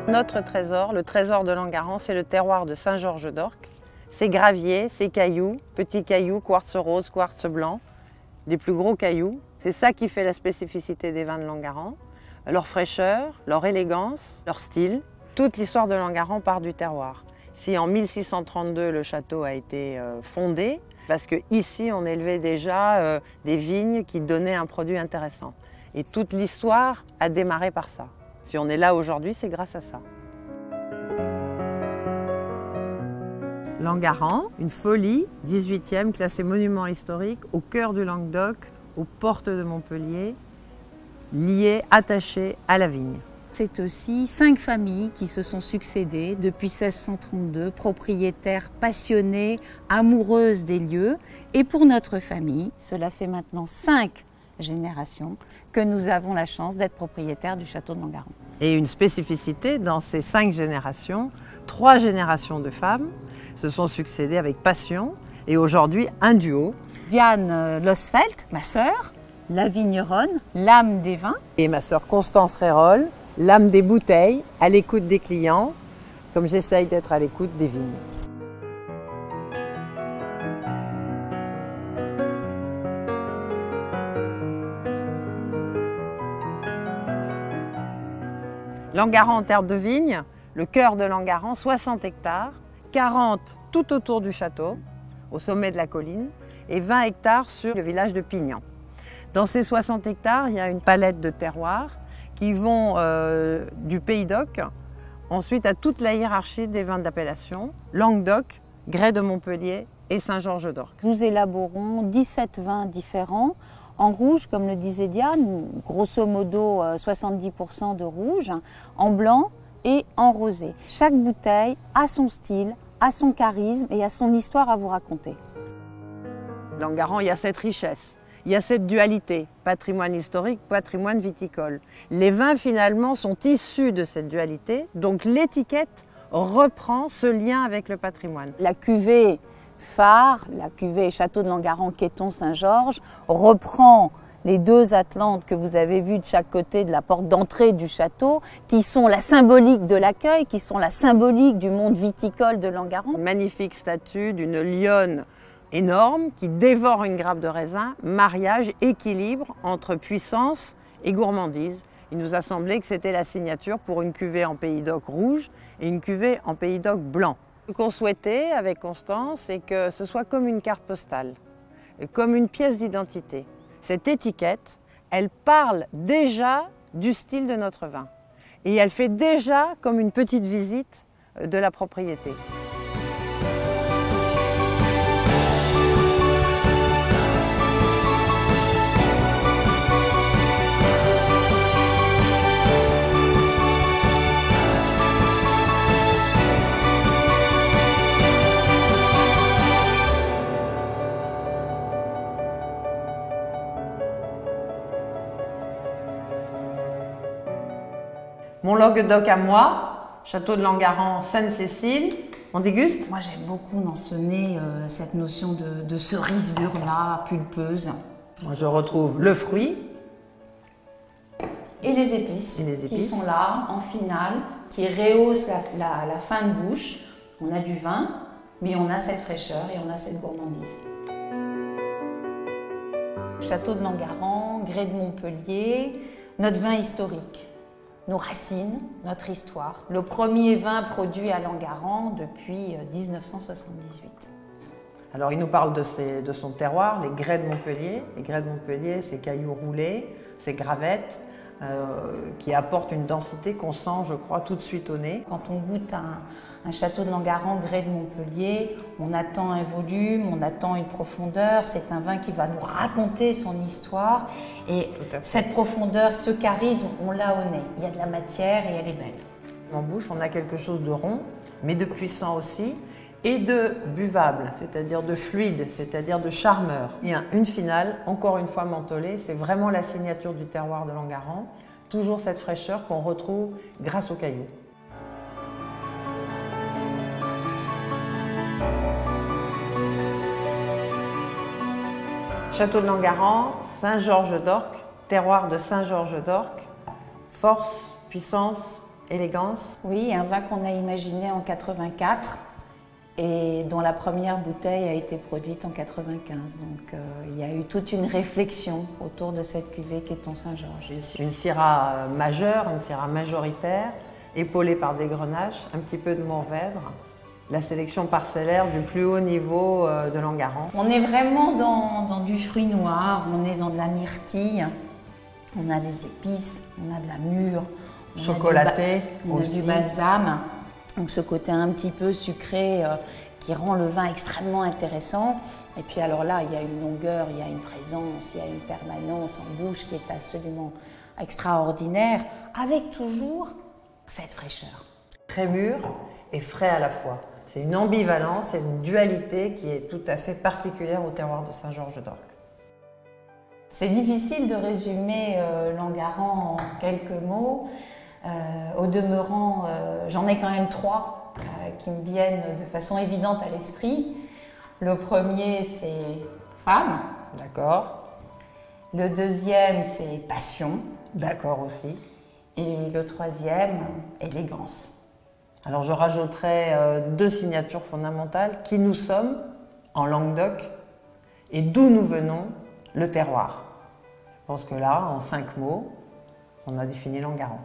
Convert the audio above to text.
Notre trésor, le trésor de Langaran, c'est le terroir de Saint-Georges d'Orc. Ces graviers, ces cailloux, petits cailloux, quartz rose, quartz blanc, des plus gros cailloux. C'est ça qui fait la spécificité des vins de Langaran. Leur fraîcheur, leur élégance, leur style. Toute l'histoire de Langaran part du terroir. Si en 1632 le château a été fondé, parce qu'ici on élevait déjà des vignes qui donnaient un produit intéressant. Et toute l'histoire a démarré par ça. Si on est là aujourd'hui, c'est grâce à ça. Langaran, une folie, 18e, classée monument historique, au cœur du Languedoc, aux portes de Montpellier, liée, attachée à la vigne. C'est aussi 5 familles qui se sont succédées depuis 1632, propriétaires passionnés, amoureuses des lieux. Et pour notre famille, cela fait maintenant 5 générations que nous avons la chance d'être propriétaires du château de Langaran. Et une spécificité, dans ces 5 générations, 3 générations de femmes se sont succédées avec passion. Et aujourd'hui, un duo. Diane Losfeld, ma sœur, la vigneronne, l'âme des vins. Et ma sœur Constance Rérol, l'âme des bouteilles, à l'écoute des clients, comme j'essaye d'être à l'écoute des vignes. Langaran en terre de vigne, le cœur de Langaran, 60 hectares, 40 tout autour du château, au sommet de la colline, et 20 hectares sur le village de Pignan. Dans ces 60 hectares, il y a une palette de terroirs qui vont du Pays d'Oc, ensuite à toute la hiérarchie des vins d'appellation, Languedoc, Grès de Montpellier et Saint-Georges d'Orc. Nous élaborons 17 vins différents. En rouge, comme le disait Diane, grosso modo 70% de rouge, en blanc et en rosé. Chaque bouteille a son style, a son charisme et a son histoire à vous raconter. Langaran, il y a cette richesse, il y a cette dualité, patrimoine historique, patrimoine viticole. Les vins finalement sont issus de cette dualité, donc l'étiquette reprend ce lien avec le patrimoine. La cuvée phare, la cuvée Château de Langaran Quéton Saint-Georges, reprend les 2 Atlantes que vous avez vues de chaque côté de la porte d'entrée du château, qui sont la symbolique de l'accueil, qui sont la symbolique du monde viticole de Langaran. Une magnifique statue d'une lionne énorme qui dévore une grappe de raisin, mariage, équilibre entre puissance et gourmandise. Il nous a semblé que c'était la signature pour une cuvée en Pays d'Oc rouge et une cuvée en Pays d'Oc blanc. Ce qu'on souhaitait avec Constance, c'est que ce soit comme une carte postale, comme une pièce d'identité. Cette étiquette, elle parle déjà du style de notre vin. Et elle fait déjà comme une petite visite de la propriété. Mon Languedoc à moi, château de Langaran, Sainte-Cécile. On déguste? Moi j'aime beaucoup dans ce nez cette notion de cerise burla, pulpeuse. Moi je retrouve le fruit. Et les épices, qui sont là en finale, qui rehaussent la fin de bouche. On a du vin, mais on a cette fraîcheur et on a cette gourmandise. Château de Langaran, Grès de Montpellier, notre vin historique. Nos racines, notre histoire. Le premier vin produit à Langaran depuis 1978. Alors il nous parle de son terroir, les grès de Montpellier. Les grès de Montpellier, ces cailloux roulés, ces gravettes qui apportent une densité qu'on sent, je crois, tout de suite au nez. Quand on goûte un château de Langaran, Grès de Montpellier, on attend un volume, on attend une profondeur. C'est un vin qui va nous raconter son histoire. Et cette profondeur, ce charisme, on l'a au nez. Il y a de la matière et elle est belle. En bouche, on a quelque chose de rond, mais de puissant aussi, et de buvable, c'est-à-dire de fluide, c'est-à-dire de charmeur. Il y a une finale, encore une fois mentholée, c'est vraiment la signature du terroir de Langaran, toujours cette fraîcheur qu'on retrouve grâce aux cailloux. Château de Langaran, Saint-Georges d'Orc, terroir de Saint-Georges d'Orc, force, puissance, élégance. Oui, un vin qu'on a imaginé en 84 et dont la première bouteille a été produite en 95. Donc il y a eu toute une réflexion autour de cette cuvée Quéton Saint-Georges. Une syrah majeure, une syrah majoritaire, épaulée par des grenaches, un petit peu de Mourvèdre. La sélection parcellaire du plus haut niveau de Langueran. On est vraiment dans du fruit noir, on est dans de la myrtille, on a des épices, on a de la mûre, chocolaté, on a du balsame. Donc ce côté un petit peu sucré qui rend le vin extrêmement intéressant. Et puis alors là, il y a une longueur, il y a une présence, il y a une permanence en bouche qui est absolument extraordinaire, avec toujours cette fraîcheur. Très mûr et frais à la fois. C'est une ambivalence, c'est une dualité qui est tout à fait particulière au terroir de Saint-Georges-d'Orc. C'est difficile de résumer Langueran en quelques mots. Au demeurant, j'en ai quand même trois qui me viennent de façon évidente à l'esprit. Le premier, c'est femme. D'accord. Le deuxième, c'est passion. D'accord aussi. Et le troisième, élégance. Alors je rajouterai deux signatures fondamentales, qui nous sommes en Languedoc et d'où nous venons, le terroir. Je pense que là, en 5 mots, on a défini Langueran.